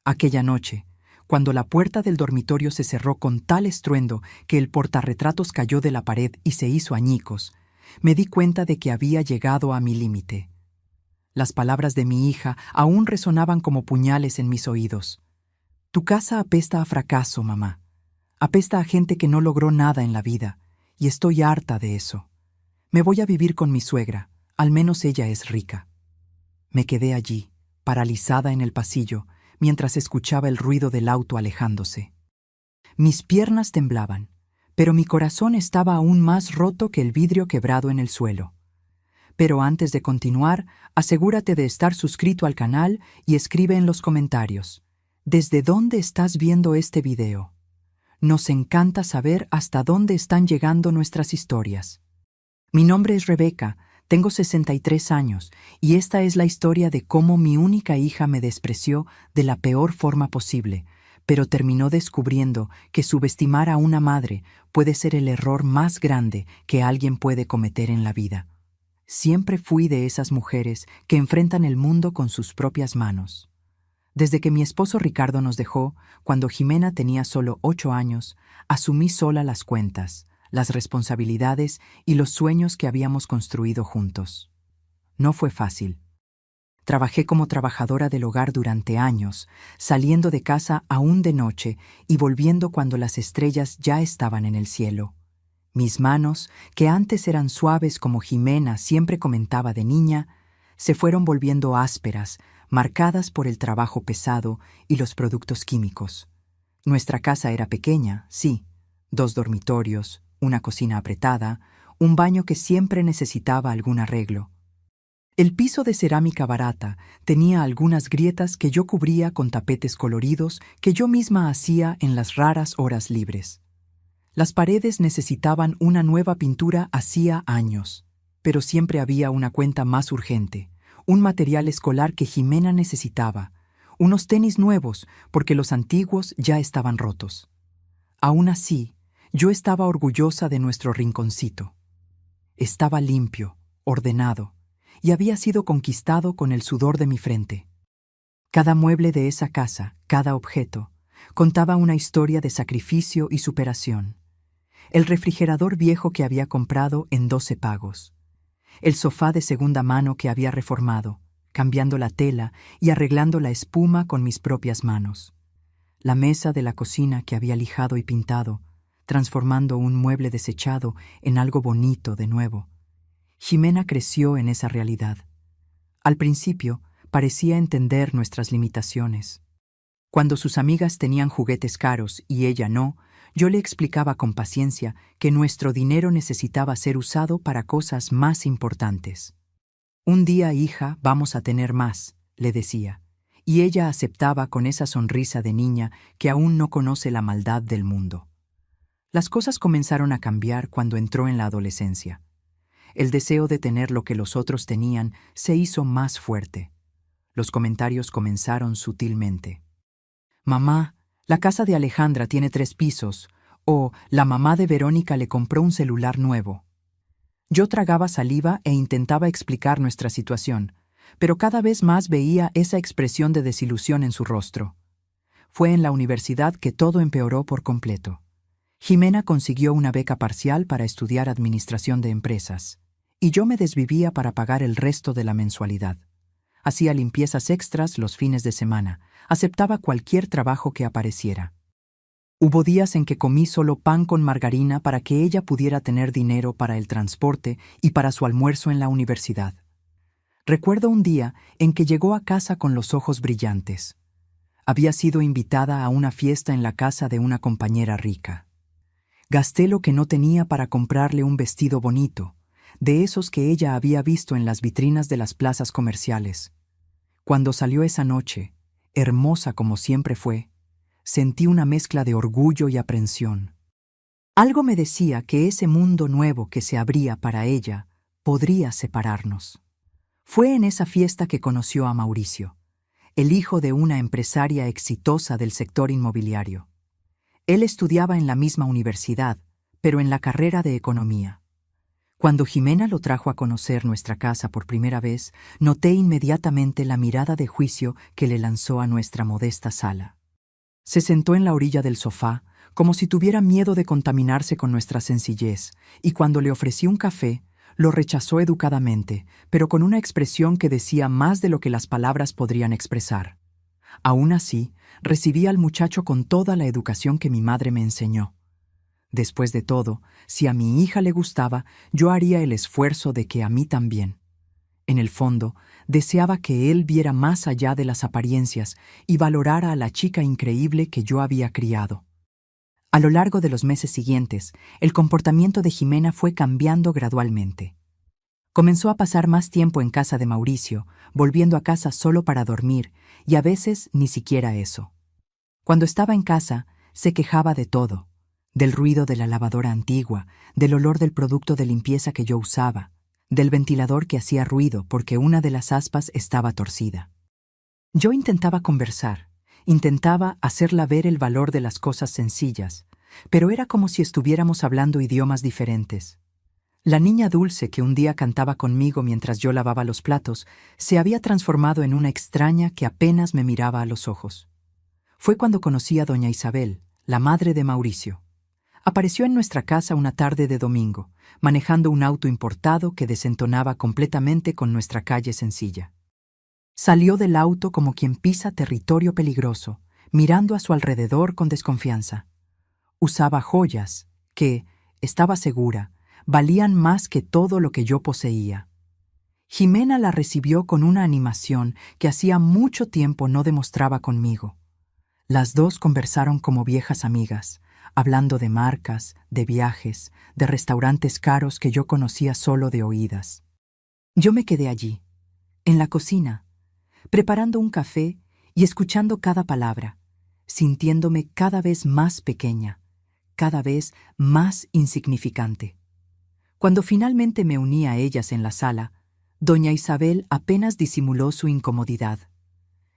Aquella noche, cuando la puerta del dormitorio se cerró con tal estruendo que el portarretratos cayó de la pared y se hizo añicos, me di cuenta de que había llegado a mi límite. Las palabras de mi hija aún resonaban como puñales en mis oídos. Tu casa apesta a fracaso, mamá. Apesta a gente que no logró nada en la vida, y estoy harta de eso. Me voy a vivir con mi suegra, al menos ella es rica. Me quedé allí, paralizada en el pasillo, mientras escuchaba el ruido del auto alejándose. Mis piernas temblaban, pero mi corazón estaba aún más roto que el vidrio quebrado en el suelo. Pero antes de continuar, asegúrate de estar suscrito al canal y escribe en los comentarios: ¿desde dónde estás viendo este video? Nos encanta saber hasta dónde están llegando nuestras historias. Mi nombre es Rebeca, tengo 63 años, y esta es la historia de cómo mi única hija me despreció de la peor forma posible, pero terminó descubriendo que subestimar a una madre puede ser el error más grande que alguien puede cometer en la vida. Siempre fui de esas mujeres que enfrentan el mundo con sus propias manos. Desde que mi esposo Ricardo nos dejó, cuando Jimena tenía solo 8 años, asumí sola las cuentas, las responsabilidades y los sueños que habíamos construido juntos. No fue fácil. Trabajé como trabajadora del hogar durante años, saliendo de casa aún de noche y volviendo cuando las estrellas ya estaban en el cielo. Mis manos, que antes eran suaves como Jimena siempre comentaba de niña, se fueron volviendo ásperas, marcadas por el trabajo pesado y los productos químicos. Nuestra casa era pequeña, sí, 2 dormitorios, una cocina apretada, un baño que siempre necesitaba algún arreglo. El piso de cerámica barata tenía algunas grietas que yo cubría con tapetes coloridos que yo misma hacía en las raras horas libres. Las paredes necesitaban una nueva pintura hacía años, pero siempre había una cuenta más urgente, un material escolar que Jimena necesitaba, unos tenis nuevos porque los antiguos ya estaban rotos. Aún así, yo estaba orgullosa de nuestro rinconcito. Estaba limpio, ordenado, y había sido conquistado con el sudor de mi frente. Cada mueble de esa casa, cada objeto, contaba una historia de sacrificio y superación. El refrigerador viejo que había comprado en 12 pagos. El sofá de segunda mano que había reformado, cambiando la tela y arreglando la espuma con mis propias manos. La mesa de la cocina que había lijado y pintado, transformando un mueble desechado en algo bonito de nuevo. Jimena creció en esa realidad. Al principio, parecía entender nuestras limitaciones. Cuando sus amigas tenían juguetes caros y ella no, yo le explicaba con paciencia que nuestro dinero necesitaba ser usado para cosas más importantes. Un día, hija, vamos a tener más, le decía, y ella aceptaba con esa sonrisa de niña que aún no conoce la maldad del mundo. Las cosas comenzaron a cambiar cuando entró en la adolescencia. El deseo de tener lo que los otros tenían se hizo más fuerte. Los comentarios comenzaron sutilmente. Mamá, la casa de Alejandra tiene 3 pisos, o la mamá de Verónica le compró un celular nuevo. Yo tragaba saliva e intentaba explicar nuestra situación, pero cada vez más veía esa expresión de desilusión en su rostro. Fue en la universidad que todo empeoró por completo. Jimena consiguió una beca parcial para estudiar administración de empresas, y yo me desvivía para pagar el resto de la mensualidad. Hacía limpiezas extras los fines de semana, aceptaba cualquier trabajo que apareciera. Hubo días en que comí solo pan con margarina para que ella pudiera tener dinero para el transporte y para su almuerzo en la universidad. Recuerdo un día en que llegó a casa con los ojos brillantes. Había sido invitada a una fiesta en la casa de una compañera rica. Gasté lo que no tenía para comprarle un vestido bonito, de esos que ella había visto en las vitrinas de las plazas comerciales. Cuando salió esa noche, hermosa como siempre fue, sentí una mezcla de orgullo y aprensión. Algo me decía que ese mundo nuevo que se abría para ella podría separarnos. Fue en esa fiesta que conoció a Mauricio, el hijo de una empresaria exitosa del sector inmobiliario. Él estudiaba en la misma universidad, pero en la carrera de economía. Cuando Jimena lo trajo a conocer nuestra casa por primera vez, noté inmediatamente la mirada de juicio que le lanzó a nuestra modesta sala. Se sentó en la orilla del sofá, como si tuviera miedo de contaminarse con nuestra sencillez, y cuando le ofrecí un café, lo rechazó educadamente, pero con una expresión que decía más de lo que las palabras podrían expresar. Aún así, recibí al muchacho con toda la educación que mi madre me enseñó. Después de todo, si a mi hija le gustaba, yo haría el esfuerzo de que a mí también. En el fondo, deseaba que él viera más allá de las apariencias y valorara a la chica increíble que yo había criado. A lo largo de los meses siguientes, el comportamiento de Jimena fue cambiando gradualmente. Comenzó a pasar más tiempo en casa de Mauricio, volviendo a casa solo para dormir, y a veces ni siquiera eso. Cuando estaba en casa, se quejaba de todo, del ruido de la lavadora antigua, del olor del producto de limpieza que yo usaba, del ventilador que hacía ruido porque una de las aspas estaba torcida. Yo intentaba conversar, intentaba hacerla ver el valor de las cosas sencillas, pero era como si estuviéramos hablando idiomas diferentes. La niña dulce que un día cantaba conmigo mientras yo lavaba los platos se había transformado en una extraña que apenas me miraba a los ojos. Fue cuando conocí a doña Isabel, la madre de Mauricio. Apareció en nuestra casa una tarde de domingo, manejando un auto importado que desentonaba completamente con nuestra calle sencilla. Salió del auto como quien pisa territorio peligroso, mirando a su alrededor con desconfianza. Usaba joyas que, estaba segura, valían más que todo lo que yo poseía. Jimena la recibió con una animación que hacía mucho tiempo no demostraba conmigo. Las dos conversaron como viejas amigas, hablando de marcas, de viajes, de restaurantes caros que yo conocía solo de oídas. Yo me quedé allí, en la cocina, preparando un café y escuchando cada palabra, sintiéndome cada vez más pequeña, cada vez más insignificante. Cuando finalmente me uní a ellas en la sala, doña Isabel apenas disimuló su incomodidad.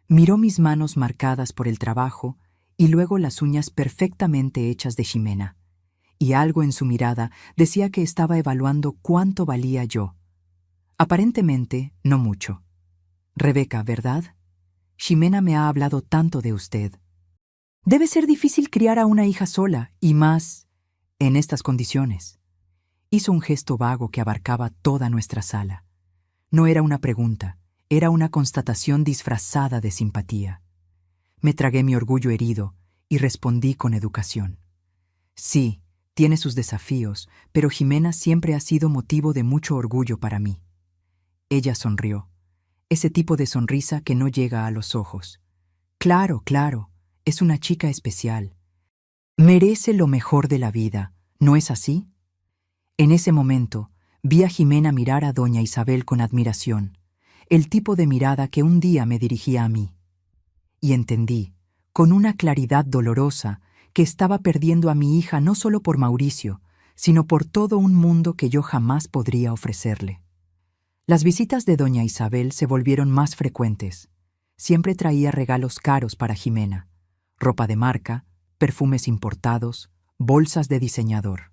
Miró mis manos marcadas por el trabajo y luego las uñas perfectamente hechas de Jimena, y algo en su mirada decía que estaba evaluando cuánto valía yo. Aparentemente, no mucho. Rebeca, ¿verdad? Jimena me ha hablado tanto de usted. Debe ser difícil criar a una hija sola, y más en estas condiciones. Hizo un gesto vago que abarcaba toda nuestra sala. No era una pregunta, era una constatación disfrazada de simpatía. Me tragué mi orgullo herido y respondí con educación. Sí, tiene sus desafíos, pero Jimena siempre ha sido motivo de mucho orgullo para mí. Ella sonrió, ese tipo de sonrisa que no llega a los ojos. Claro, claro, es una chica especial. Merece lo mejor de la vida, ¿no es así? En ese momento, vi a Jimena mirar a doña Isabel con admiración, el tipo de mirada que un día me dirigía a mí. Y entendí, con una claridad dolorosa, que estaba perdiendo a mi hija no solo por Mauricio, sino por todo un mundo que yo jamás podría ofrecerle. Las visitas de doña Isabel se volvieron más frecuentes. Siempre traía regalos caros para Jimena, ropa de marca, perfumes importados, bolsas de diseñador.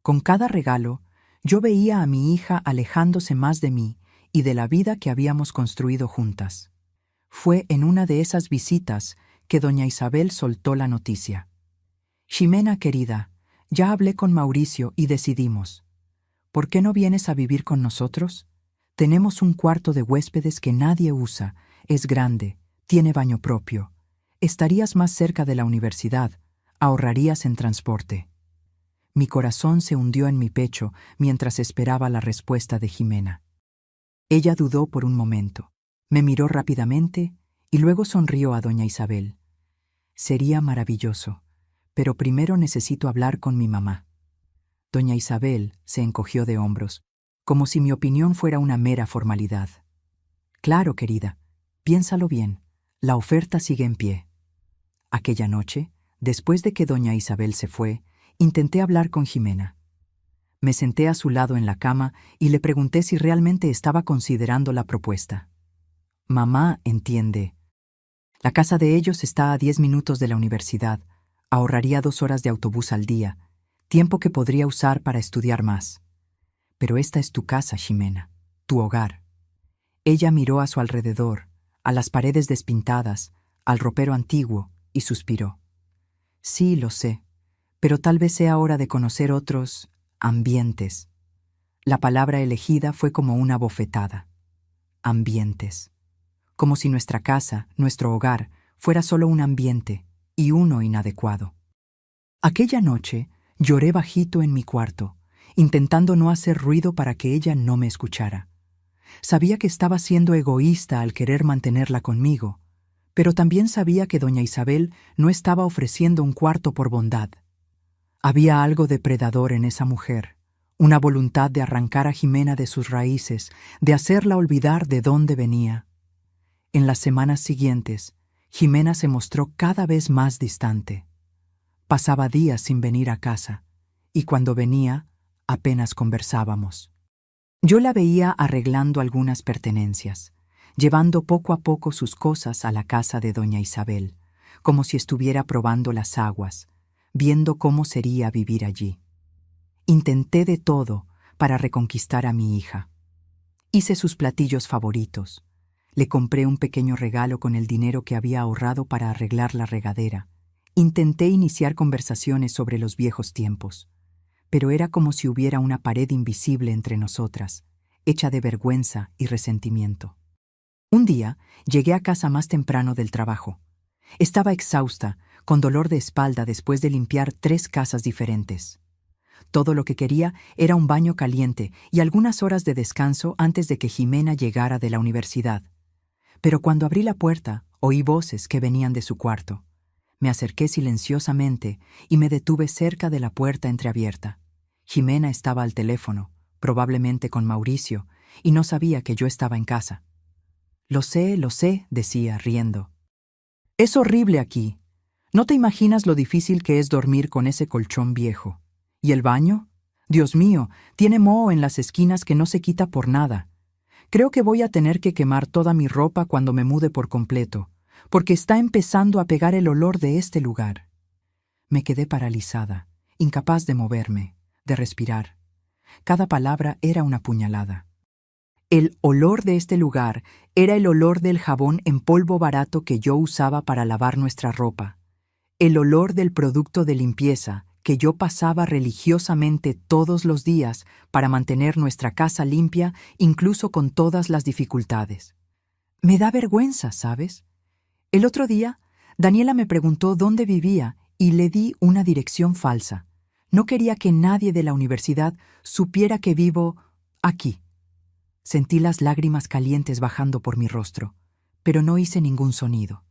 Con cada regalo, yo veía a mi hija alejándose más de mí y de la vida que habíamos construido juntas. Fue en una de esas visitas que doña Isabel soltó la noticia. Jimena, querida, ya hablé con Mauricio y decidimos. ¿Por qué no vienes a vivir con nosotros? Tenemos un cuarto de huéspedes que nadie usa, es grande, tiene baño propio. Estarías más cerca de la universidad, ahorrarías en transporte. Mi corazón se hundió en mi pecho mientras esperaba la respuesta de Jimena. Ella dudó por un momento, me miró rápidamente y luego sonrió a doña Isabel. Sería maravilloso, pero primero necesito hablar con mi mamá. Doña Isabel se encogió de hombros, como si mi opinión fuera una mera formalidad. Claro, querida, piénsalo bien, la oferta sigue en pie. Aquella noche, después de que doña Isabel se fue, intenté hablar con Jimena. Me senté a su lado en la cama y le pregunté si realmente estaba considerando la propuesta. Mamá entiende. La casa de ellos está a 10 minutos de la universidad. Ahorraría 2 horas de autobús al día, tiempo que podría usar para estudiar más. Pero esta es tu casa, Ximena, tu hogar. Ella miró a su alrededor, a las paredes despintadas, al ropero antiguo, y suspiró. Sí, lo sé, pero tal vez sea hora de conocer otros ambientes. La palabra elegida fue como una bofetada. Ambientes. Como si nuestra casa, nuestro hogar, fuera solo un ambiente, y uno inadecuado. Aquella noche lloré bajito en mi cuarto, intentando no hacer ruido para que ella no me escuchara. Sabía que estaba siendo egoísta al querer mantenerla conmigo, pero también sabía que doña Isabel no estaba ofreciendo un cuarto por bondad. Había algo depredador en esa mujer, una voluntad de arrancar a Ximena de sus raíces, de hacerla olvidar de dónde venía. En las semanas siguientes, Ximena se mostró cada vez más distante. Pasaba días sin venir a casa, y cuando venía, apenas conversábamos. Yo la veía arreglando algunas pertenencias, llevando poco a poco sus cosas a la casa de doña Isabel, como si estuviera probando las aguas, viendo cómo sería vivir allí. Intenté de todo para reconquistar a mi hija. Hice sus platillos favoritos. Le compré un pequeño regalo con el dinero que había ahorrado para arreglar la regadera. Intenté iniciar conversaciones sobre los viejos tiempos, pero era como si hubiera una pared invisible entre nosotras, hecha de vergüenza y resentimiento. Un día llegué a casa más temprano del trabajo. Estaba exhausta, con dolor de espalda después de limpiar 3 casas diferentes. Todo lo que quería era un baño caliente y algunas horas de descanso antes de que Ximena llegara de la universidad. Pero cuando abrí la puerta, oí voces que venían de su cuarto. Me acerqué silenciosamente y me detuve cerca de la puerta entreabierta. Ximena estaba al teléfono, probablemente con Mauricio, y no sabía que yo estaba en casa. Lo sé, decía, riendo. Es horrible aquí. ¿No te imaginas lo difícil que es dormir con ese colchón viejo? ¿Y el baño? Dios mío, tiene moho en las esquinas que no se quita por nada. Creo que voy a tener que quemar toda mi ropa cuando me mude por completo, porque está empezando a pegar el olor de este lugar. Me quedé paralizada, incapaz de moverme, de respirar. Cada palabra era una puñalada. El olor de este lugar era el olor del jabón en polvo barato que yo usaba para lavar nuestra ropa. El olor del producto de limpieza que yo pasaba religiosamente todos los días para mantener nuestra casa limpia, incluso con todas las dificultades. Me da vergüenza, ¿sabes? El otro día, Daniela me preguntó dónde vivía y le di una dirección falsa. No quería que nadie de la universidad supiera que vivo aquí. Sentí las lágrimas calientes bajando por mi rostro, pero no hice ningún sonido.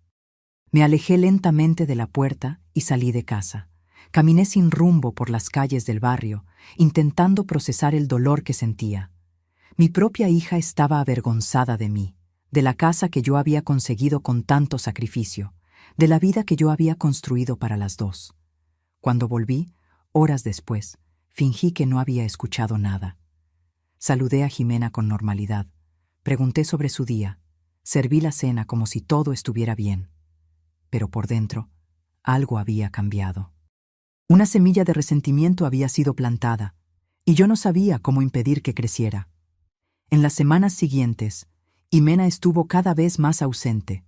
Me alejé lentamente de la puerta y salí de casa. Caminé sin rumbo por las calles del barrio, intentando procesar el dolor que sentía. Mi propia hija estaba avergonzada de mí, de la casa que yo había conseguido con tanto sacrificio, de la vida que yo había construido para las dos. Cuando volví, horas después, fingí que no había escuchado nada. Saludé a Ximena con normalidad. Pregunté sobre su día. Serví la cena como si todo estuviera bien. Pero por dentro, algo había cambiado. Una semilla de resentimiento había sido plantada, y yo no sabía cómo impedir que creciera. En las semanas siguientes, Ximena estuvo cada vez más ausente.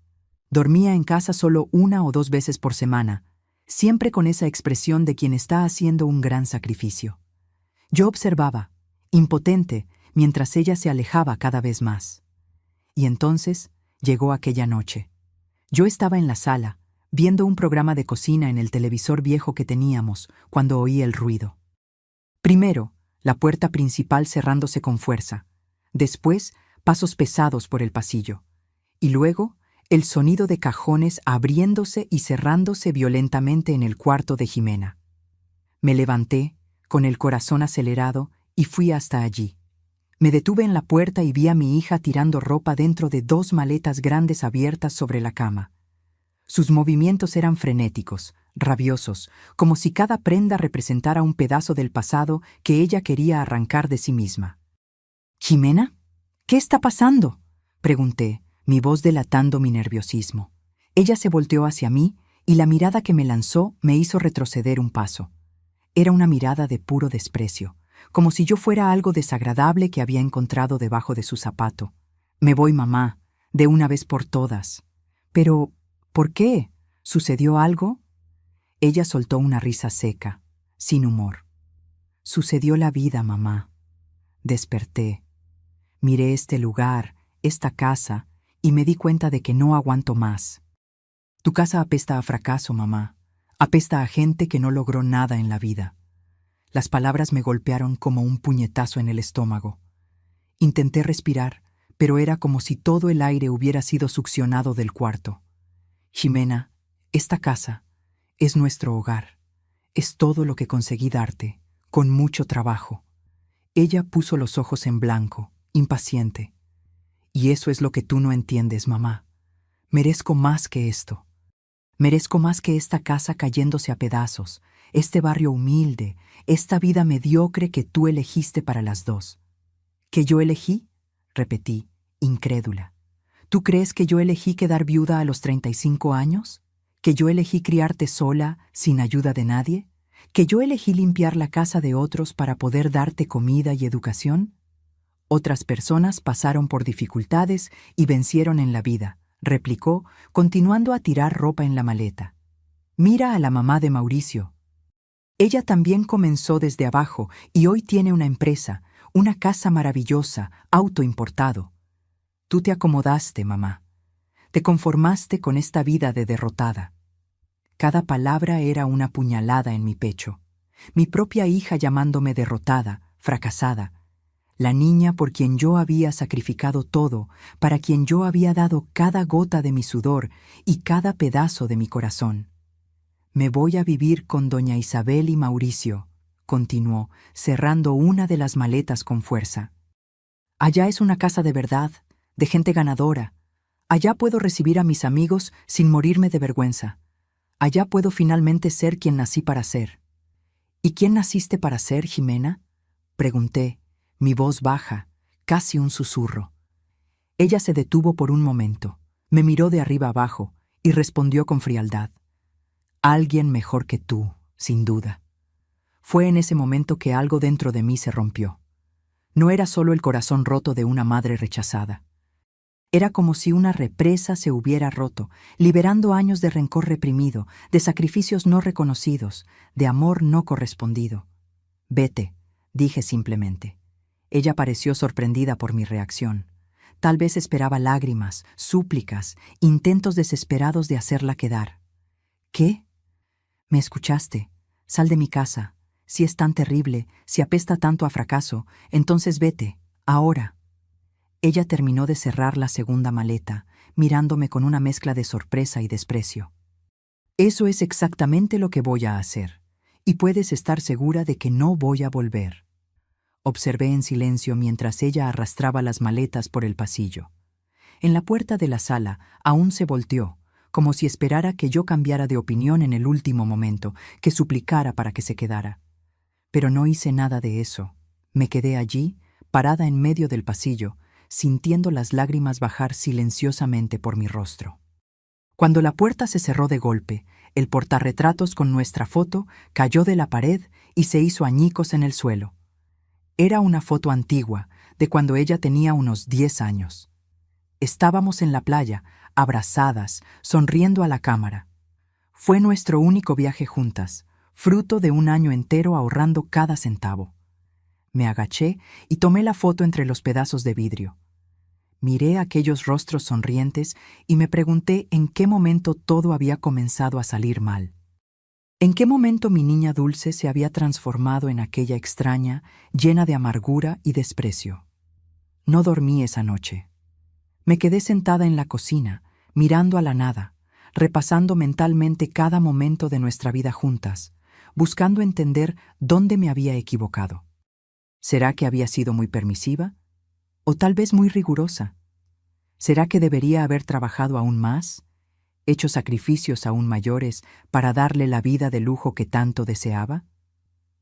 Dormía en casa solo 1 o 2 veces por semana, siempre con esa expresión de quien está haciendo un gran sacrificio. Yo observaba, impotente, mientras ella se alejaba cada vez más. Y entonces llegó aquella noche. Yo estaba en la sala, viendo un programa de cocina en el televisor viejo que teníamos, cuando oí el ruido. Primero, la puerta principal cerrándose con fuerza. Después, pasos pesados por el pasillo. Y luego, el sonido de cajones abriéndose y cerrándose violentamente en el cuarto de Ximena. Me levanté, con el corazón acelerado, y fui hasta allí. Me detuve en la puerta y vi a mi hija tirando ropa dentro de 2 maletas grandes abiertas sobre la cama. Sus movimientos eran frenéticos, rabiosos, como si cada prenda representara un pedazo del pasado que ella quería arrancar de sí misma. «¿Ximena? ¿Qué está pasando?», pregunté, mi voz delatando mi nerviosismo. Ella se volteó hacia mí y la mirada que me lanzó me hizo retroceder un paso. Era una mirada de puro desprecio, como si yo fuera algo desagradable que había encontrado debajo de su zapato. Me voy, mamá, de una vez por todas. Pero, ¿por qué? ¿Sucedió algo? Ella soltó una risa seca, sin humor. Sucedió la vida, mamá. Desperté. Miré este lugar, esta casa, y me di cuenta de que no aguanto más. Tu casa apesta a fracaso, mamá. Apesta a gente que no logró nada en la vida. Las palabras me golpearon como un puñetazo en el estómago. Intenté respirar, pero era como si todo el aire hubiera sido succionado del cuarto. Ximena, esta casa es nuestro hogar. Es todo lo que conseguí darte, con mucho trabajo. Ella puso los ojos en blanco, impaciente. Y eso es lo que tú no entiendes, mamá. Merezco más que esto. Merezco más que esta casa cayéndose a pedazos, este barrio humilde, esta vida mediocre que tú elegiste para las dos. ¿Que yo elegí? Repetí, incrédula. ¿Tú crees que yo elegí quedar viuda a los 35 años? ¿Que yo elegí criarte sola, sin ayuda de nadie? ¿Que yo elegí limpiar la casa de otros para poder darte comida y educación? Otras personas pasaron por dificultades y vencieron en la vida, replicó, continuando a tirar ropa en la maleta. Mira a la mamá de Mauricio. Ella también comenzó desde abajo y hoy tiene una empresa, una casa maravillosa, auto importado. Tú te acomodaste, mamá. Te conformaste con esta vida de derrotada. Cada palabra era una puñalada en mi pecho. Mi propia hija llamándome derrotada, fracasada. La niña por quien yo había sacrificado todo, para quien yo había dado cada gota de mi sudor y cada pedazo de mi corazón. Me voy a vivir con doña Isabel y Mauricio, continuó, cerrando una de las maletas con fuerza. Allá es una casa de verdad, de gente ganadora. Allá puedo recibir a mis amigos sin morirme de vergüenza. Allá puedo finalmente ser quien nací para ser. ¿Y quién naciste para ser, Ximena? Pregunté, mi voz baja, casi un susurro. Ella se detuvo por un momento, me miró de arriba abajo y respondió con frialdad. Alguien mejor que tú, sin duda. Fue en ese momento que algo dentro de mí se rompió. No era solo el corazón roto de una madre rechazada. Era como si una represa se hubiera roto, liberando años de rencor reprimido, de sacrificios no reconocidos, de amor no correspondido. Vete, dije simplemente. Ella pareció sorprendida por mi reacción. Tal vez esperaba lágrimas, súplicas, intentos desesperados de hacerla quedar. ¿Qué? ¿Me escuchaste? Sal de mi casa. Si es tan terrible, si apesta tanto a fracaso, entonces vete, ahora. Ella terminó de cerrar la segunda maleta, mirándome con una mezcla de sorpresa y desprecio. Eso es exactamente lo que voy a hacer, y puedes estar segura de que no voy a volver. Observé en silencio mientras ella arrastraba las maletas por el pasillo. En la puerta de la sala aún se volteó, como si esperara que yo cambiara de opinión en el último momento, que suplicara para que se quedara. Pero no hice nada de eso. Me quedé allí, parada en medio del pasillo, sintiendo las lágrimas bajar silenciosamente por mi rostro. Cuando la puerta se cerró de golpe, el portarretratos con nuestra foto cayó de la pared y se hizo añicos en el suelo. Era una foto antigua, de cuando ella tenía unos 10 años. Estábamos en la playa, abrazadas, sonriendo a la cámara. Fue nuestro único viaje juntas, fruto de un año entero ahorrando cada centavo. Me agaché y tomé la foto entre los pedazos de vidrio. Miré aquellos rostros sonrientes y me pregunté en qué momento todo había comenzado a salir mal. ¿En qué momento mi niña dulce se había transformado en aquella extraña, llena de amargura y desprecio? No dormí esa noche. Me quedé sentada en la cocina, mirando a la nada, repasando mentalmente cada momento de nuestra vida juntas, buscando entender dónde me había equivocado. ¿Será que había sido muy permisiva? ¿O tal vez muy rigurosa? ¿Será que debería haber trabajado aún más, hecho sacrificios aún mayores para darle la vida de lujo que tanto deseaba?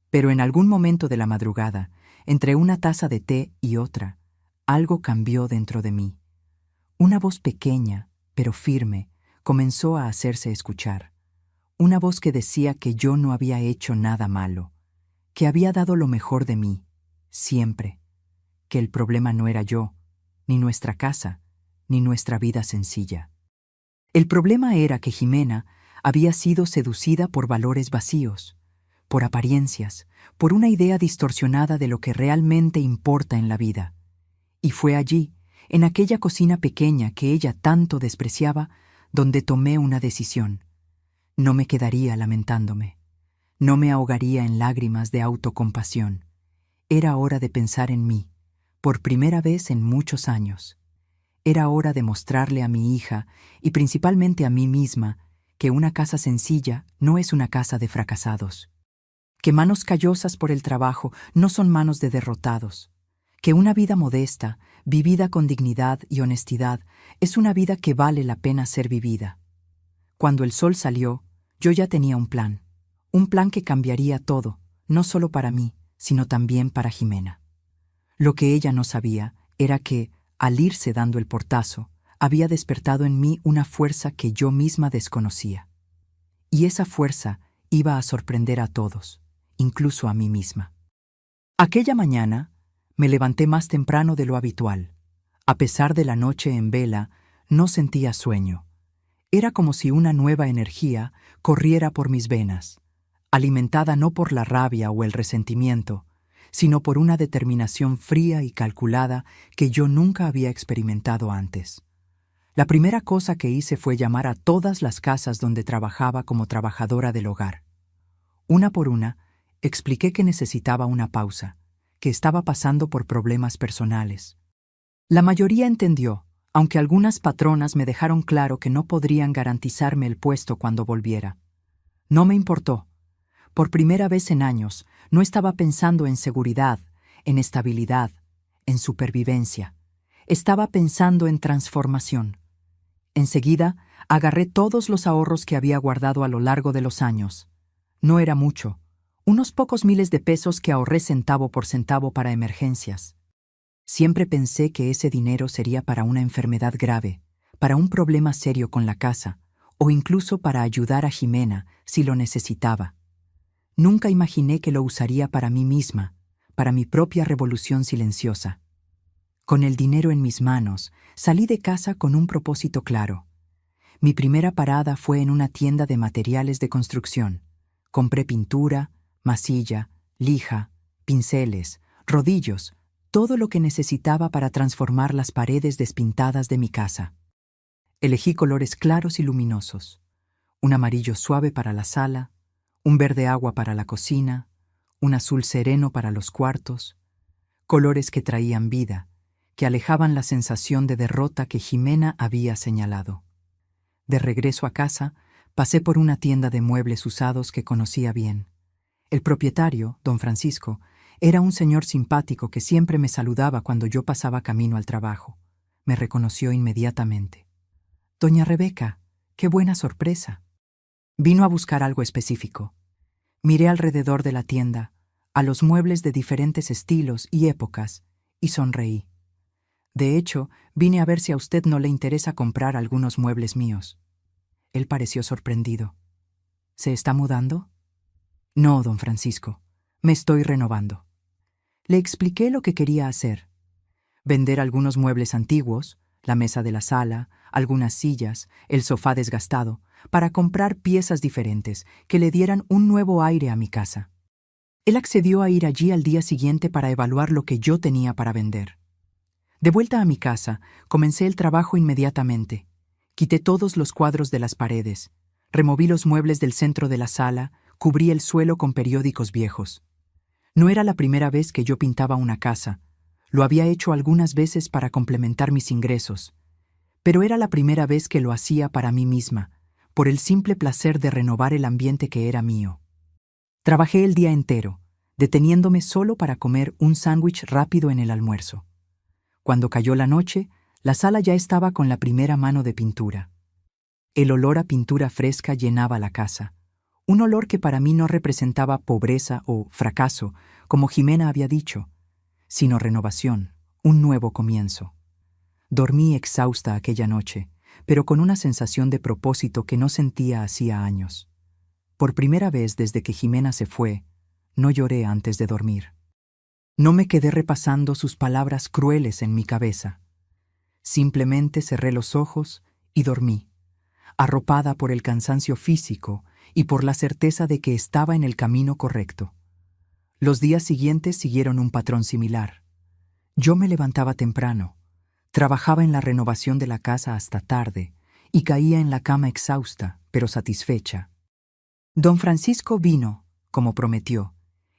Pero en algún momento de la madrugada, entre una taza de té y otra, algo cambió dentro de mí. Una voz pequeña, pero firme, comenzó a hacerse escuchar. Una voz que decía que yo no había hecho nada malo, que había dado lo mejor de mí, siempre, que el problema no era yo, ni nuestra casa, ni nuestra vida sencilla. El problema era que Jimena había sido seducida por valores vacíos, por apariencias, por una idea distorsionada de lo que realmente importa en la vida. Y fue allí, en aquella cocina pequeña que ella tanto despreciaba, donde tomé una decisión. No me quedaría lamentándome. No me ahogaría en lágrimas de autocompasión. Era hora de pensar en mí, por primera vez en muchos años. Era hora de mostrarle a mi hija, y principalmente a mí misma, que una casa sencilla no es una casa de fracasados. Que manos callosas por el trabajo no son manos de derrotados. Que una vida modesta, vivida con dignidad y honestidad, es una vida que vale la pena ser vivida. Cuando el sol salió, yo ya tenía un plan que cambiaría todo, no solo para mí, sino también para Jimena. Lo que ella no sabía era que, al irse dando el portazo, había despertado en mí una fuerza que yo misma desconocía. Y esa fuerza iba a sorprender a todos, incluso a mí misma. Aquella mañana, me levanté más temprano de lo habitual. A pesar de la noche en vela, no sentía sueño. Era como si una nueva energía corriera por mis venas, alimentada no por la rabia o el resentimiento, sino por una determinación fría y calculada que yo nunca había experimentado antes. La primera cosa que hice fue llamar a todas las casas donde trabajaba como trabajadora del hogar. Una por una, expliqué que necesitaba una pausa, que estaba pasando por problemas personales. La mayoría entendió, aunque algunas patronas me dejaron claro que no podrían garantizarme el puesto cuando volviera. No me importó. Por primera vez en años, no estaba pensando en seguridad, en estabilidad, en supervivencia. Estaba pensando en transformación. Enseguida, agarré todos los ahorros que había guardado a lo largo de los años. No era mucho, unos pocos miles de pesos que ahorré centavo por centavo para emergencias. Siempre pensé que ese dinero sería para una enfermedad grave, para un problema serio con la casa, o incluso para ayudar a Jimena si lo necesitaba. Nunca imaginé que lo usaría para mí misma, para mi propia revolución silenciosa. Con el dinero en mis manos, salí de casa con un propósito claro. Mi primera parada fue en una tienda de materiales de construcción. Compré pintura, masilla, lija, pinceles, rodillos, todo lo que necesitaba para transformar las paredes despintadas de mi casa. Elegí colores claros y luminosos, un amarillo suave para la sala, un verde agua para la cocina, un azul sereno para los cuartos, colores que traían vida, que alejaban la sensación de derrota que Jimena había señalado. De regreso a casa, pasé por una tienda de muebles usados que conocía bien. El propietario, don Francisco, era un señor simpático que siempre me saludaba cuando yo pasaba camino al trabajo. Me reconoció inmediatamente. «Doña Rebeca, qué buena sorpresa». Vino a buscar algo específico. Miré alrededor de la tienda, a los muebles de diferentes estilos y épocas, y sonreí. De hecho, vine a ver si a usted no le interesa comprar algunos muebles míos. Él pareció sorprendido. ¿Se está mudando? No, don Francisco, me estoy renovando. Le expliqué lo que quería hacer. Vender algunos muebles antiguos, la mesa de la sala, algunas sillas, el sofá desgastado, para comprar piezas diferentes que le dieran un nuevo aire a mi casa. Él accedió a ir allí al día siguiente para evaluar lo que yo tenía para vender. De vuelta a mi casa, comencé el trabajo inmediatamente. Quité todos los cuadros de las paredes, removí los muebles del centro de la sala, cubrí el suelo con periódicos viejos. No era la primera vez que yo pintaba una casa. Lo había hecho algunas veces para complementar mis ingresos, pero era la primera vez que lo hacía para mí misma, por el simple placer de renovar el ambiente que era mío. Trabajé el día entero, deteniéndome solo para comer un sándwich rápido en el almuerzo. Cuando cayó la noche, la sala ya estaba con la primera mano de pintura. El olor a pintura fresca llenaba la casa, un olor que para mí no representaba pobreza o fracaso, como Jimena había dicho, sino renovación, un nuevo comienzo. Dormí exhausta aquella noche, pero con una sensación de propósito que no sentía hacía años. Por primera vez desde que Jimena se fue, no lloré antes de dormir. No me quedé repasando sus palabras crueles en mi cabeza. Simplemente cerré los ojos y dormí, arropada por el cansancio físico y por la certeza de que estaba en el camino correcto. Los días siguientes siguieron un patrón similar. Yo me levantaba temprano, trabajaba en la renovación de la casa hasta tarde y caía en la cama exhausta, pero satisfecha. Don Francisco vino, como prometió,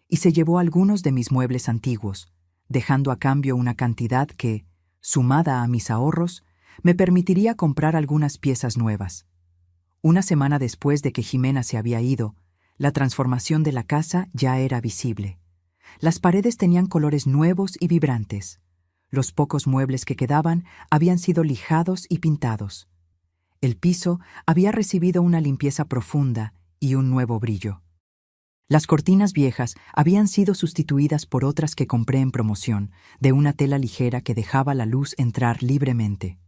y se llevó algunos de mis muebles antiguos, dejando a cambio una cantidad que, sumada a mis ahorros, me permitiría comprar algunas piezas nuevas. Una semana después de que Jimena se había ido, la transformación de la casa ya era visible. Las paredes tenían colores nuevos y vibrantes. Los pocos muebles que quedaban habían sido lijados y pintados. El piso había recibido una limpieza profunda y un nuevo brillo. Las cortinas viejas habían sido sustituidas por otras que compré en promoción, de una tela ligera que dejaba la luz entrar libremente.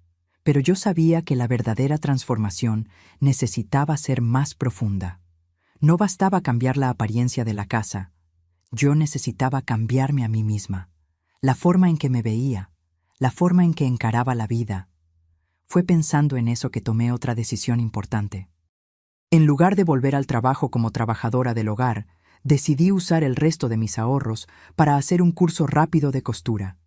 Pero yo sabía que la verdadera transformación necesitaba ser más profunda. No bastaba cambiar la apariencia de la casa. Yo necesitaba cambiarme a mí misma, la forma en que me veía, la forma en que encaraba la vida. Fue pensando en eso que tomé otra decisión importante. En lugar de volver al trabajo como trabajadora del hogar, decidí usar el resto de mis ahorros para hacer un curso rápido de costura.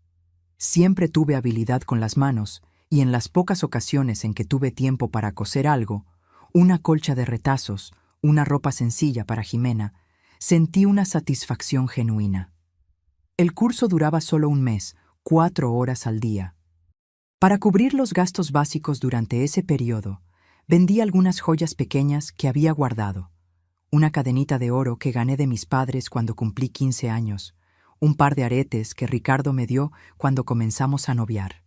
Siempre tuve habilidad con las manos y en las pocas ocasiones en que tuve tiempo para coser algo, una colcha de retazos, una ropa sencilla para Jimena, sentí una satisfacción genuina. El curso duraba solo un mes, 4 horas al día. Para cubrir los gastos básicos durante ese periodo, vendí algunas joyas pequeñas que había guardado. Una cadenita de oro que gané de mis padres cuando cumplí 15 años, un par de aretes que Ricardo me dio cuando comenzamos a noviar.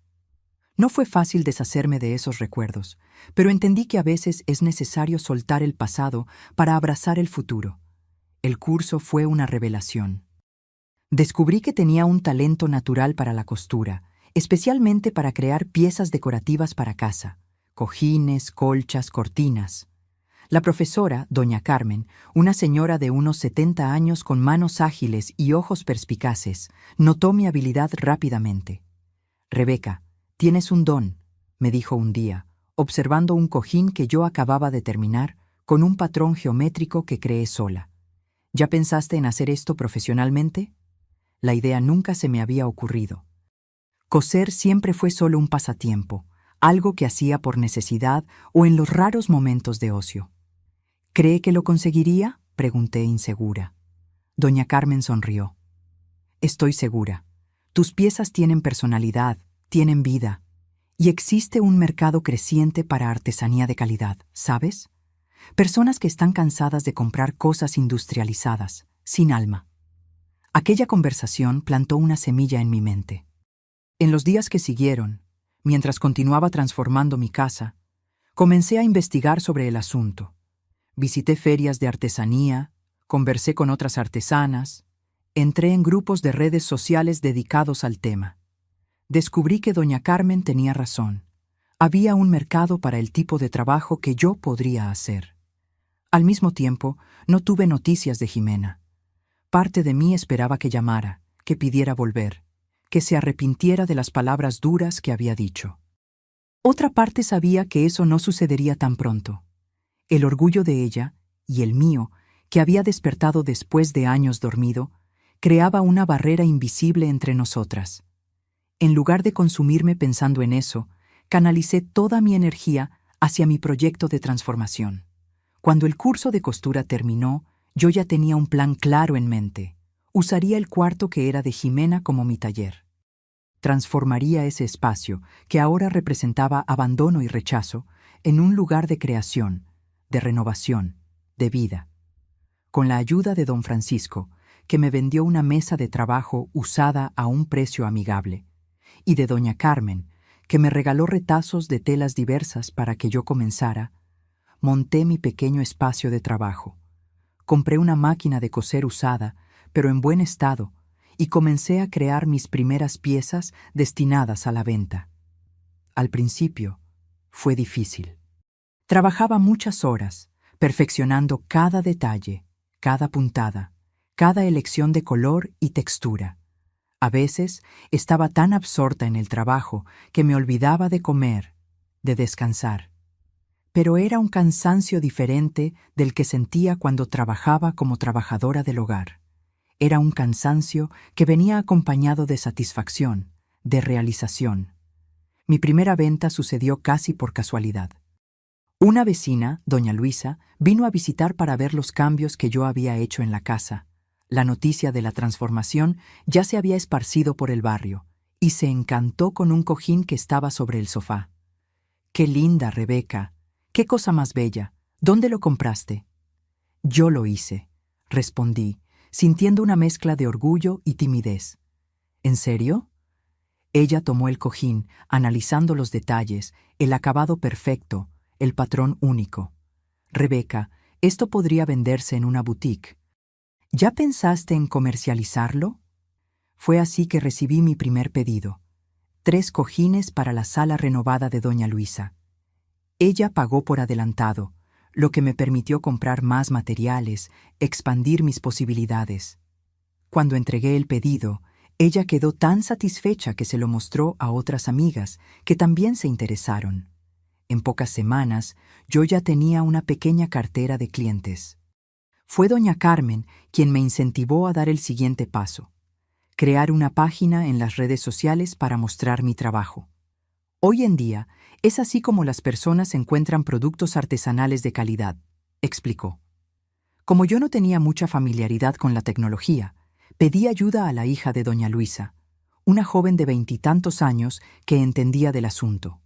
No fue fácil deshacerme de esos recuerdos, pero entendí que a veces es necesario soltar el pasado para abrazar el futuro. El curso fue una revelación. Descubrí que tenía un talento natural para la costura, especialmente para crear piezas decorativas para casa, cojines, colchas, cortinas. La profesora, doña Carmen, una señora de unos 70 años con manos ágiles y ojos perspicaces, notó mi habilidad rápidamente. «Rebeca, tienes un don», me dijo un día, observando un cojín que yo acababa de terminar con un patrón geométrico que creé sola. «¿Ya pensaste en hacer esto profesionalmente?» La idea nunca se me había ocurrido. Coser siempre fue solo un pasatiempo, algo que hacía por necesidad o en los raros momentos de ocio. «¿Cree que lo conseguiría?», pregunté insegura. Doña Carmen sonrió. «Estoy segura. Tus piezas tienen personalidad, tienen vida, y existe un mercado creciente para artesanía de calidad, ¿sabes? Personas que están cansadas de comprar cosas industrializadas, sin alma». Aquella conversación plantó una semilla en mi mente. En los días que siguieron, mientras continuaba transformando mi casa, comencé a investigar sobre el asunto. Visité ferias de artesanía, conversé con otras artesanas, entré en grupos de redes sociales dedicados al tema. Descubrí que doña Carmen tenía razón. Había un mercado para el tipo de trabajo que yo podría hacer. Al mismo tiempo, no tuve noticias de Jimena. Parte de mí esperaba que llamara, que pidiera volver, que se arrepintiera de las palabras duras que había dicho. Otra parte sabía que eso no sucedería tan pronto. El orgullo de ella, y el mío, que había despertado después de años dormido, creaba una barrera invisible entre nosotras. En lugar de consumirme pensando en eso, canalicé toda mi energía hacia mi proyecto de transformación. Cuando el curso de costura terminó, yo ya tenía un plan claro en mente. Usaría el cuarto que era de Jimena como mi taller. Transformaría ese espacio, que ahora representaba abandono y rechazo, en un lugar de creación, de renovación, de vida. Con la ayuda de don Francisco, que me vendió una mesa de trabajo usada a un precio amigable, y de doña Carmen, que me regaló retazos de telas diversas para que yo comenzara, monté mi pequeño espacio de trabajo. Compré una máquina de coser usada, pero en buen estado, y comencé a crear mis primeras piezas destinadas a la venta. Al principio, fue difícil. Trabajaba muchas horas, perfeccionando cada detalle, cada puntada, cada elección de color y textura. A veces estaba tan absorta en el trabajo que me olvidaba de comer, de descansar. Pero era un cansancio diferente del que sentía cuando trabajaba como trabajadora del hogar. Era un cansancio que venía acompañado de satisfacción, de realización. Mi primera venta sucedió casi por casualidad. Una vecina, doña Luisa, vino a visitar para ver los cambios que yo había hecho en la casa. La noticia de la transformación ya se había esparcido por el barrio, y se encantó con un cojín que estaba sobre el sofá. ¡Qué linda, Rebeca! ¡Qué cosa más bella! ¿Dónde lo compraste? Yo lo hice, respondí, sintiendo una mezcla de orgullo y timidez. ¿En serio? Ella tomó el cojín, analizando los detalles, el acabado perfecto, el patrón único. Rebeca, esto podría venderse en una boutique. ¿Ya pensaste en comercializarlo? Fue así que recibí mi primer pedido. 3 cojines para la sala renovada de doña Luisa. Ella pagó por adelantado, lo que me permitió comprar más materiales, expandir mis posibilidades. Cuando entregué el pedido, ella quedó tan satisfecha que se lo mostró a otras amigas, que también se interesaron. En pocas semanas, yo ya tenía una pequeña cartera de clientes. Fue doña Carmen quien me incentivó a dar el siguiente paso: crear una página en las redes sociales para mostrar mi trabajo. Hoy en día, es así como las personas encuentran productos artesanales de calidad, explicó. Como yo no tenía mucha familiaridad con la tecnología, pedí ayuda a la hija de doña Luisa, una joven de 20 y tantos años que entendía del asunto.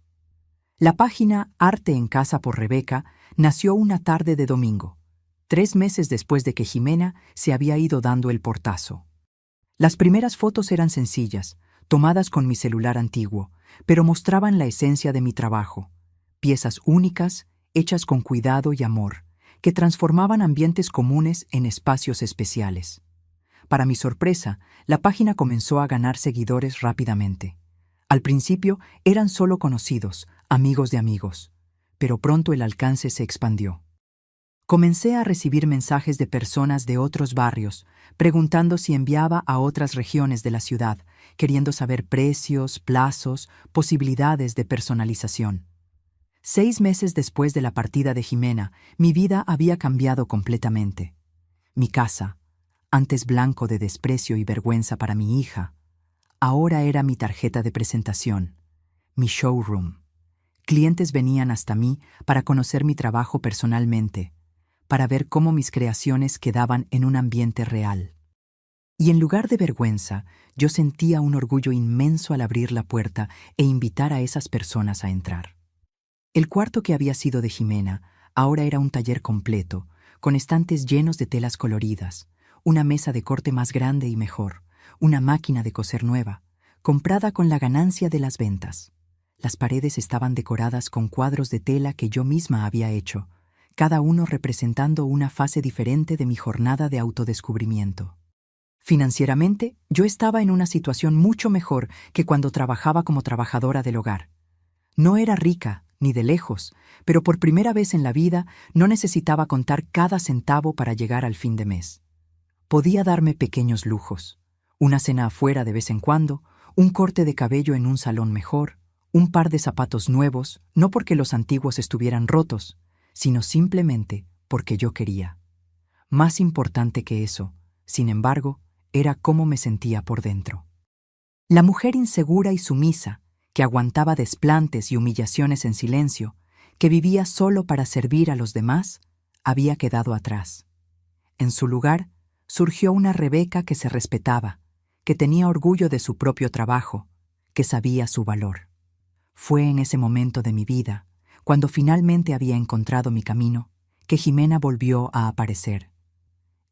La página Arte en Casa por Rebeca nació una tarde de domingo, 3 meses después de que Jimena se había ido dando el portazo. Las primeras fotos eran sencillas, tomadas con mi celular antiguo, pero mostraban la esencia de mi trabajo, piezas únicas, hechas con cuidado y amor, que transformaban ambientes comunes en espacios especiales. Para mi sorpresa, la página comenzó a ganar seguidores rápidamente. Al principio eran solo conocidos, amigos de amigos, pero pronto el alcance se expandió. Comencé a recibir mensajes de personas de otros barrios, preguntando si enviaba a otras regiones de la ciudad, queriendo saber precios, plazos, posibilidades de personalización. 6 meses después de la partida de Jimena, mi vida había cambiado completamente. Mi casa, antes blanco de desprecio y vergüenza para mi hija, ahora era mi tarjeta de presentación, mi showroom. Clientes venían hasta mí para conocer mi trabajo personalmente, para ver cómo mis creaciones quedaban en un ambiente real. Y en lugar de vergüenza, yo sentía un orgullo inmenso al abrir la puerta e invitar a esas personas a entrar. El cuarto que había sido de Jimena ahora era un taller completo, con estantes llenos de telas coloridas, una mesa de corte más grande y mejor, una máquina de coser nueva, comprada con la ganancia de las ventas. Las paredes estaban decoradas con cuadros de tela que yo misma había hecho, cada uno representando una fase diferente de mi jornada de autodescubrimiento. Financieramente, yo estaba en una situación mucho mejor que cuando trabajaba como trabajadora del hogar. No era rica, ni de lejos, pero por primera vez en la vida no necesitaba contar cada centavo para llegar al fin de mes. Podía darme pequeños lujos, una cena afuera de vez en cuando, un corte de cabello en un salón mejor, un par de zapatos nuevos, no porque los antiguos estuvieran rotos, sino simplemente porque yo quería. Más importante que eso, sin embargo, era cómo me sentía por dentro. La mujer insegura y sumisa, que aguantaba desplantes y humillaciones en silencio, que vivía solo para servir a los demás, había quedado atrás. En su lugar, surgió una Rebeca que se respetaba, que tenía orgullo de su propio trabajo, que sabía su valor. Fue en ese momento de mi vida, cuando finalmente había encontrado mi camino, que Jimena volvió a aparecer.